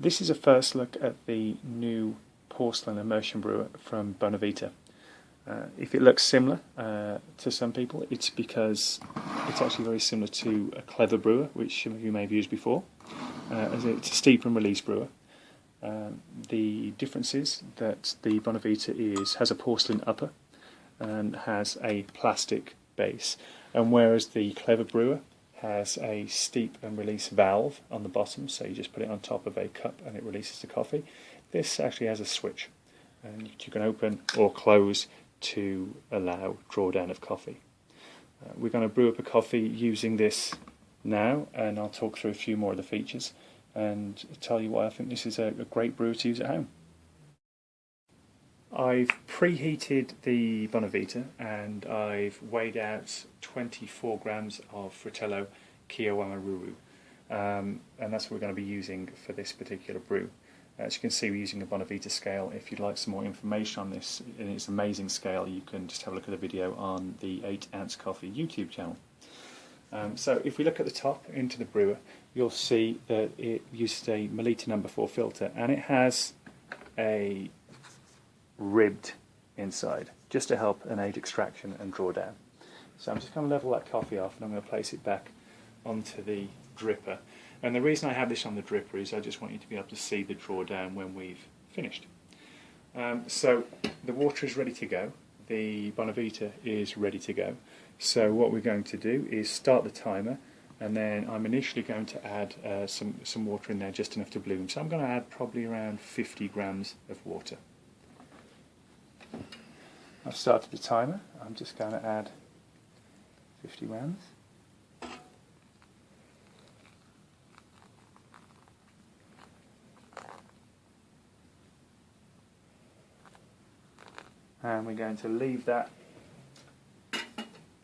This is a first look at the new porcelain immersion brewer from Bonavita. If it looks similar to some people, it's because it's actually very similar to a clever brewer, which some of you may have used before, as it's a steep and release brewer. The difference is that the Bonavita has a porcelain upper and has a plastic base, and whereas the clever brewer has a steep and release valve on the bottom, so you just put it on top of a cup and it releases the coffee. This actually has a switch, and you can open or close to allow drawdown of coffee. We're going to brew up a coffee using this now, and I'll talk through a few more of the features and tell you why I think this is a great brew to use at home. I've preheated the Bonavita and I've weighed out 24 grams of Fratello Kiowama Ruru, and that's what we're going to be using for this particular brew. As you can see, we're using a Bonavita scale. If you'd like some more information on this in its amazing scale, you can just have a look at the video on the 8 Ounce Coffee YouTube channel. So if we look at the top into the brewer, you'll see that it uses a Melita No. 4 filter, and it has a ribbed inside just to help an aid extraction and drawdown. So I'm just going to level that coffee off and I'm going to place it back onto the dripper. And the reason I have this on the dripper is I just want you to be able to see the drawdown when we've finished. So the water is ready to go, the Bonavita is ready to go. So what we're going to do is start the timer, and then I'm initially going to add some water in there, just enough to bloom. So I'm going to add probably around 50 grams of water. I've started the timer. I'm just going to add 50 grams. And we're going to leave that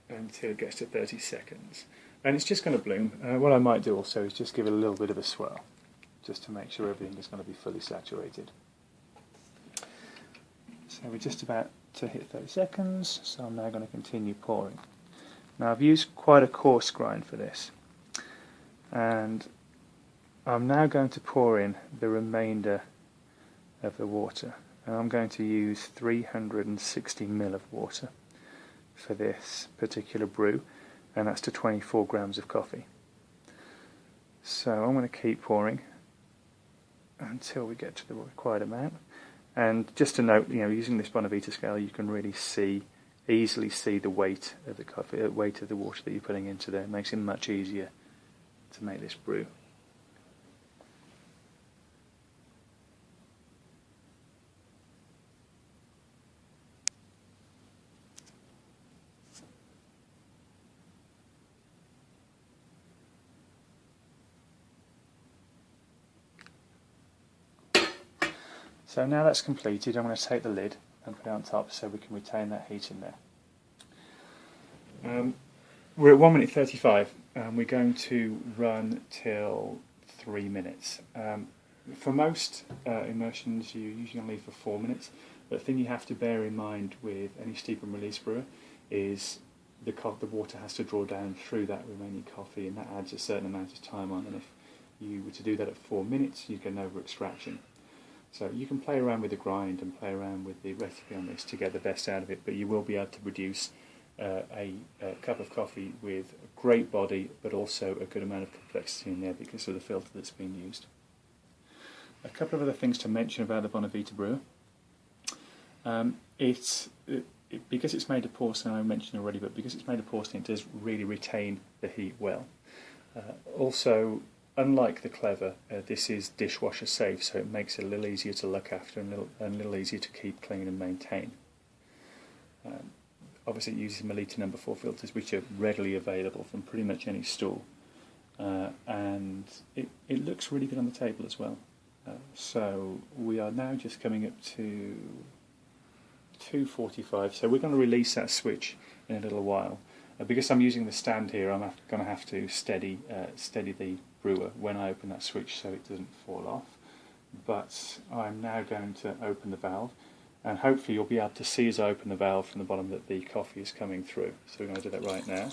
until it gets to 30 seconds. And it's just going to bloom. What I might do also is just give it a little bit of a swirl, just to make sure everything is going to be fully saturated. So we're just about to hit 30 seconds, so I'm now going to continue pouring. Now I've used quite a coarse grind for this, and I'm now going to pour in the remainder of the water. And I'm going to use 360 ml of water for this particular brew, and that's to 24 grams of coffee. So I'm going to keep pouring until we get to the required amount. And just to note, using this Bonavita scale, you can really easily see the weight of the coffee, weight of the water that you're putting into there. It makes it much easier to make this brew. So now that's completed, I'm going to take the lid and put it on top so we can retain that heat in there. We're at 1 minute 35 and we're going to run till 3 minutes. For most immersions you're usually going to leave for 4 minutes, but the thing you have to bear in mind with any steep and release brewer is the water has to draw down through that remaining coffee, and that adds a certain amount of time on, and if you were to do that at 4 minutes you get an over extraction. So you can play around with the grind and play around with the recipe on this to get the best out of it, but you will be able to produce a cup of coffee with a great body, but also a good amount of complexity in there because of the filter that's been used. A couple of other things to mention about the Bonavita brewer. Because it's made of porcelain, I mentioned already, but because it's made of porcelain, it does really retain the heat well. Also, unlike the Clever, this is dishwasher safe, so it makes it a little easier to look after and a little easier to keep clean and maintain. Obviously it uses Melita No. 4 filters, which are readily available from pretty much any store, and it looks really good on the table as well. So we are now just coming up to 2:45, so we're going to release that switch in a little while. Because I'm using the stand here, I'm going to have to steady the brewer when I open that switch so it doesn't fall off. But I'm now going to open the valve, and hopefully you'll be able to see as I open the valve from the bottom that the coffee is coming through. So we're going to do that right now.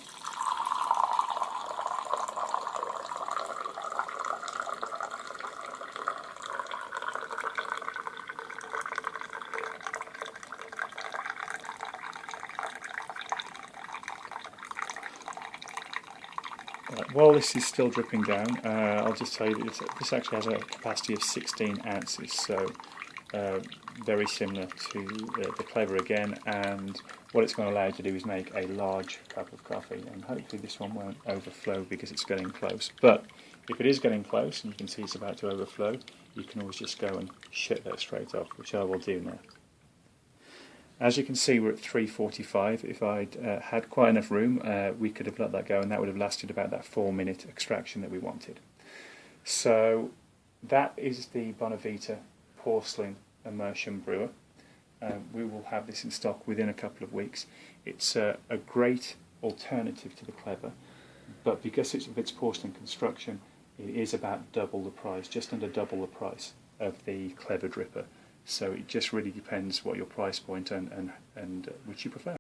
while this is still dripping down, I'll just tell you that this actually has a capacity of 16 ounces, so very similar to the Clever again, and what it's going to allow you to do is make a large cup of coffee, and hopefully this one won't overflow because it's getting close. But if it is getting close and you can see it's about to overflow, you can always just go and shut that straight off, which I will do now. As you can see, we're at 3:45. If I'd had quite enough room, we could have let that go, and that would have lasted about that 4-minute extraction that we wanted. So that is the Bonavita porcelain immersion brewer. We will have this in stock within a couple of weeks. It's a great alternative to the Clever, but because it's of its porcelain construction, it is about double the price, just under double the price of the Clever dripper. So it just really depends what your price point and which you prefer.